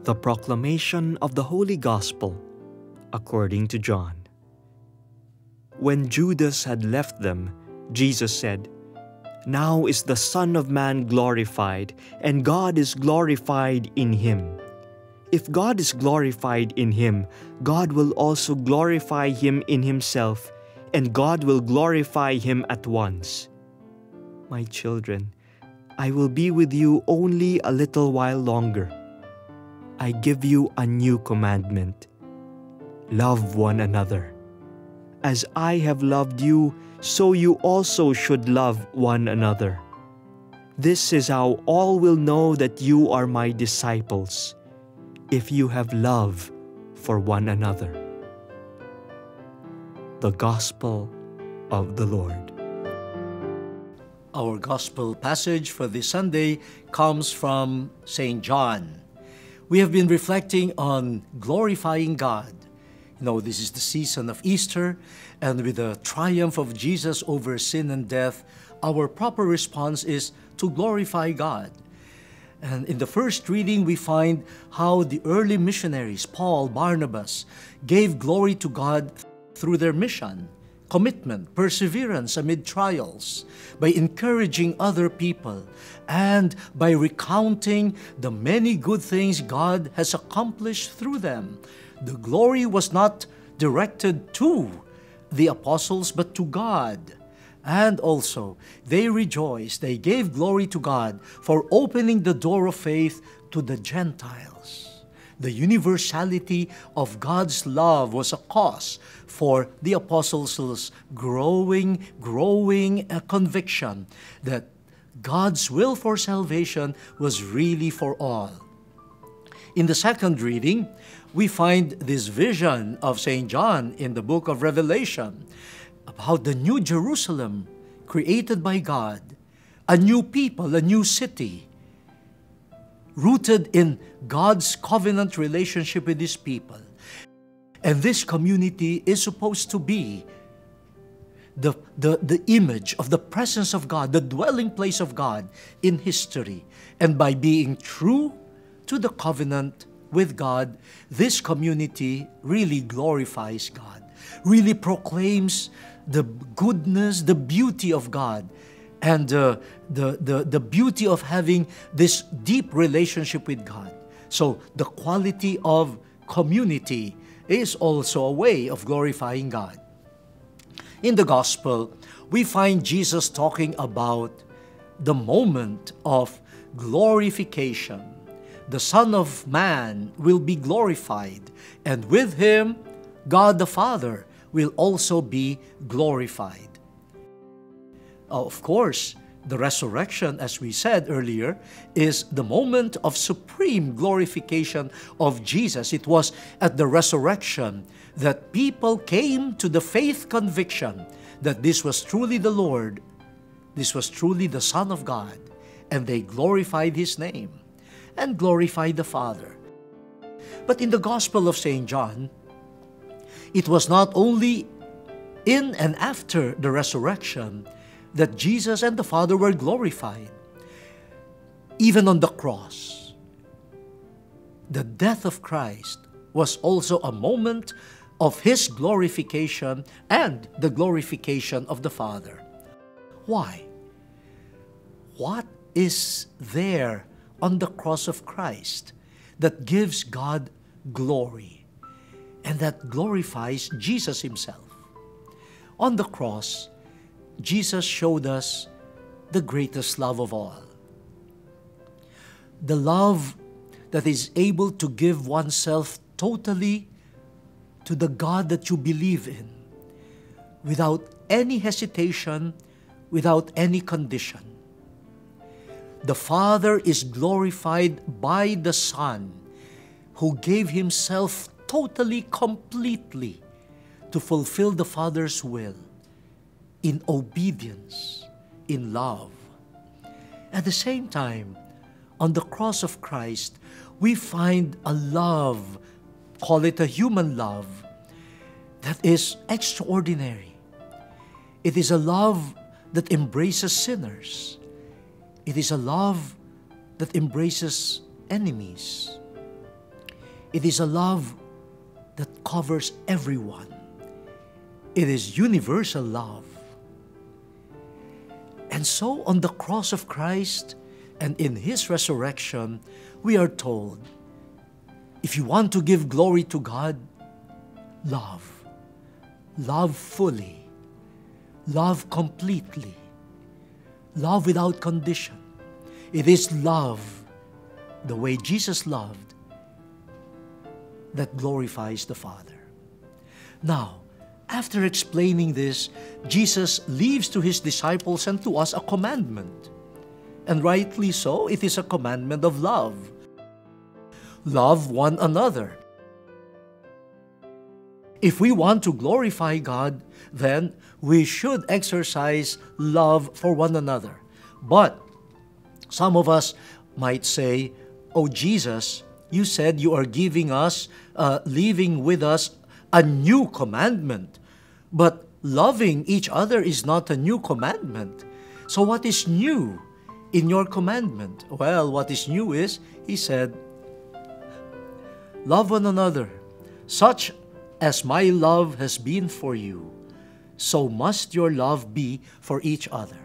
The proclamation of the Holy Gospel according to John. When Judas had left them, Jesus said, "Now is the Son of Man glorified, and God is glorified in him. If God is glorified in him, God will also glorify him in himself, and God will glorify him at once. My children, I will be with you only a little while longer. I give you a new commandment. Love one another. As I have loved you, so you also should love one another. This is how all will know that you are my disciples, if you have love for one another." The Gospel of the Lord. Our Gospel passage for this Sunday comes from St. John. We have been reflecting on glorifying God. You know, this is the season of Easter, and with the triumph of Jesus over sin and death, our proper response is to glorify God. And in the first reading, we find how the early missionaries, Paul, Barnabas, gave glory to God through their mission, commitment, perseverance amid trials, by encouraging other people, and by recounting the many good things God has accomplished through them. The glory was not directed to the apostles, but to God. And also, they rejoiced, they gave glory to God for opening the door of faith to the Gentiles. The universality of God's love was a cause for the apostles' growing conviction that God's will for salvation was really for all. In the second reading, we find this vision of St. John in the book of Revelation about the new Jerusalem created by God, a new people, a new city, rooted in God's covenant relationship with His people. And this community is supposed to be the image of the presence of God, the dwelling place of God in history. And by being true to the covenant with God, this community really glorifies God, really proclaims the goodness, the beauty of God, and the beauty of having this deep relationship with God. So the quality of community is also a way of glorifying God. In the Gospel, we find Jesus talking about the moment of glorification. The Son of Man will be glorified, and with Him, God the Father will also be glorified. Of course, the resurrection, as we said earlier, is the moment of supreme glorification of Jesus. It was at the resurrection that people came to the faith conviction that this was truly the Lord, this was truly the Son of God, and they glorified His name and glorified the Father. But in the Gospel of St. John, it was not only in and after the resurrection that Jesus and the Father were glorified. Even on the cross, the death of Christ was also a moment of His glorification and the glorification of the Father. Why? What is there on the cross of Christ that gives God glory and that glorifies Jesus Himself? On the cross, Jesus showed us the greatest love of all. The love that is able to give oneself totally to the God that you believe in, without any hesitation, without any condition. The Father is glorified by the Son, who gave Himself totally, completely to fulfill the Father's will in obedience, in love. At the same time, on the cross of Christ, we find a love, call it a human love, that is extraordinary. It is a love that embraces sinners. It is a love that embraces enemies. It is a love that covers everyone. It is universal love. And so on the cross of Christ and in His resurrection, we are told, if you want to give glory to God, love. Love fully. Love completely. Love without condition. It is love, the way Jesus loved, that glorifies the Father. Now, after explaining this, Jesus leaves to His disciples and to us a commandment. And rightly so, it is a commandment of love. Love one another. If we want to glorify God, then we should exercise love for one another. But some of us might say, "Oh Jesus, you said you are giving us, leaving with us a new commandment. But loving each other is not a new commandment. So what is new in your commandment?" Well, what is new is, He said, "Love one another, such as my love has been for you, so must your love be for each other."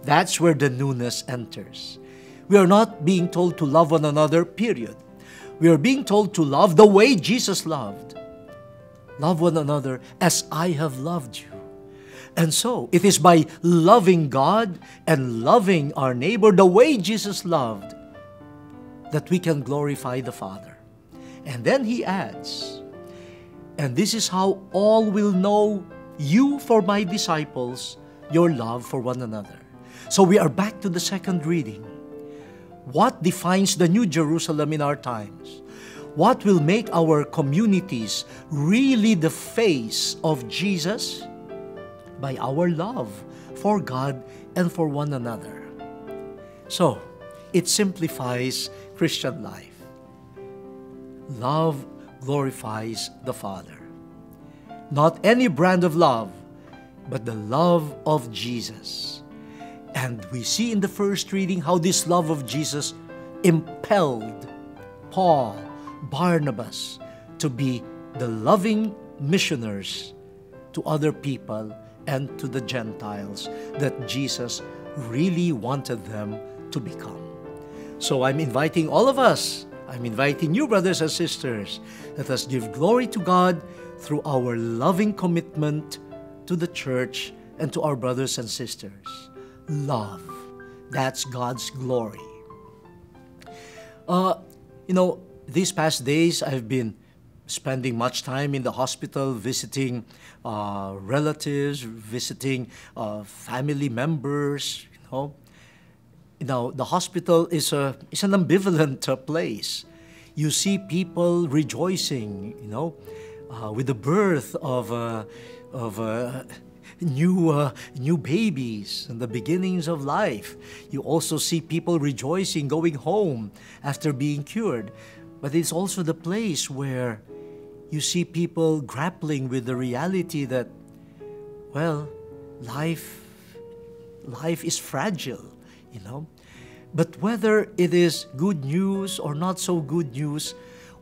That's where the newness enters. We are not being told to love one another, period. We are being told to love the way Jesus loved. Love one another as I have loved you. And so, it is by loving God and loving our neighbor the way Jesus loved that we can glorify the Father. And then He adds, "And this is how all will know you for my disciples, your love for one another." So we are back to the second reading. What defines the New Jerusalem in our times? What will make our communities really the face of Jesus? By our love for God and for one another. So, it simplifies Christian life. Love glorifies the Father. Not any brand of love, but the love of Jesus. And we see in the first reading how this love of Jesus impelled Paul, Barnabas to be the loving missioners to other people and to the Gentiles that Jesus really wanted them to become. So I'm inviting all of us, I'm inviting you, brothers and sisters, let us give glory to God through our loving commitment to the church and to our brothers and sisters. Love, that's God's glory. These past days I've been spending much time in the hospital, visiting relatives, visiting family members. The hospital is an ambivalent place. You see people rejoicing, with the birth of new babies and the beginnings of life. You also see people rejoicing, going home after being cured. But it's also the place where you see people grappling with the reality that, life is fragile, But whether it is good news or not so good news,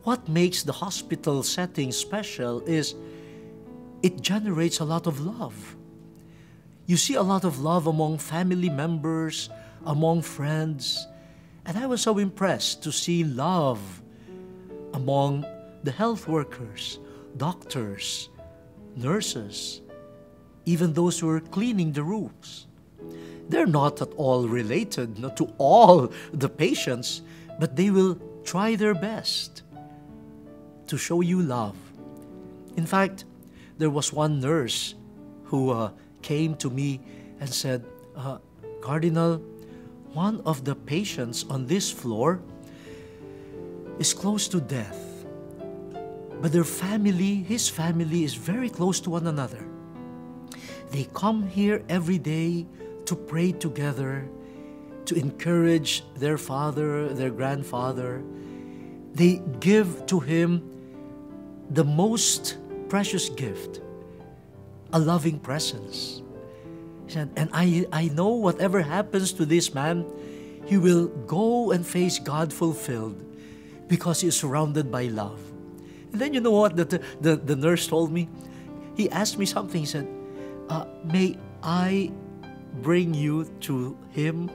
what makes the hospital setting special is it generates a lot of love. You see a lot of love among family members, among friends. And I was so impressed to see love among the health workers, doctors, nurses, even those who are cleaning the rooms. They're not at all related to all the patients, but they will try their best to show you love. In fact, there was one nurse who came to me and said, "Cardinal, one of the patients on this floor is close to death, but his family is very close to one another. They come here every day to pray together, to encourage their father, their grandfather. They give to him the most precious gift, a loving presence." And I know whatever happens to this man, he will go and face God fulfilled because he's surrounded by love. And then you know what the nurse told me? He asked me something. He said, may I bring you to him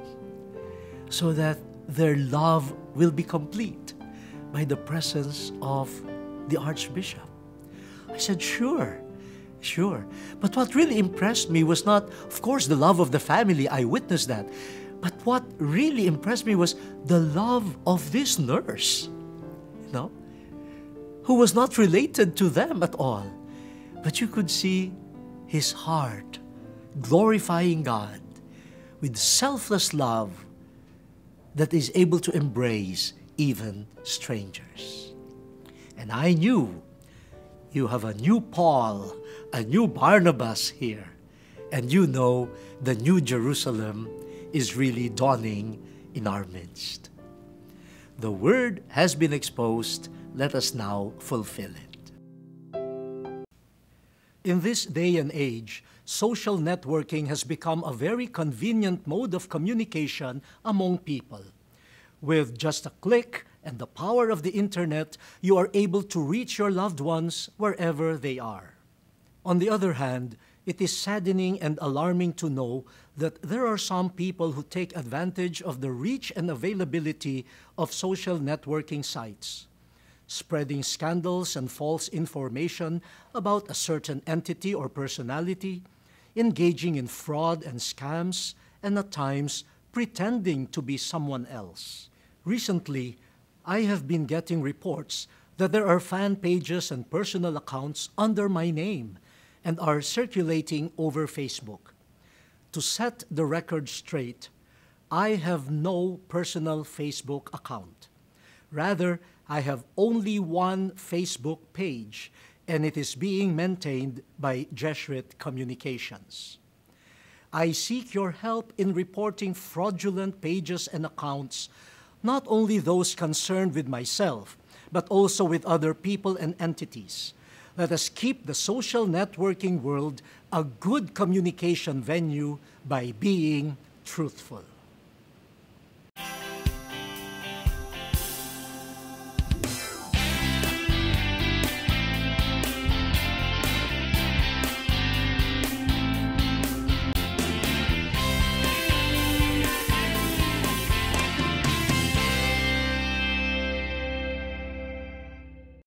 so that their love will be complete by the presence of the Archbishop? I said, sure. But what really impressed me was not, of course, the love of the family. I witnessed that. But what really impressed me was the love of this nurse, who was not related to them at all. But you could see his heart glorifying God with selfless love that is able to embrace even strangers. And I knew you have a new Paul, a new Barnabas here, and you know the new Jerusalem is really dawning in our midst. The word has been exposed. Let us now fulfill it. In this day and age, social networking has become a very convenient mode of communication among people. With just a click and the power of the internet, you are able to reach your loved ones wherever they are. On the other hand, it is saddening and alarming to know that there are some people who take advantage of the reach and availability of social networking sites, spreading scandals and false information about a certain entity or personality, engaging in fraud and scams, and at times pretending to be someone else. Recently, I have been getting reports that there are fan pages and personal accounts under my name and are circulating over Facebook. To set the record straight, I have no personal Facebook account. Rather, I have only one Facebook page, and it is being maintained by Jesuit Communications. I seek your help in reporting fraudulent pages and accounts, not only those concerned with myself, but also with other people and entities. Let us keep the social networking world a good communication venue by being truthful.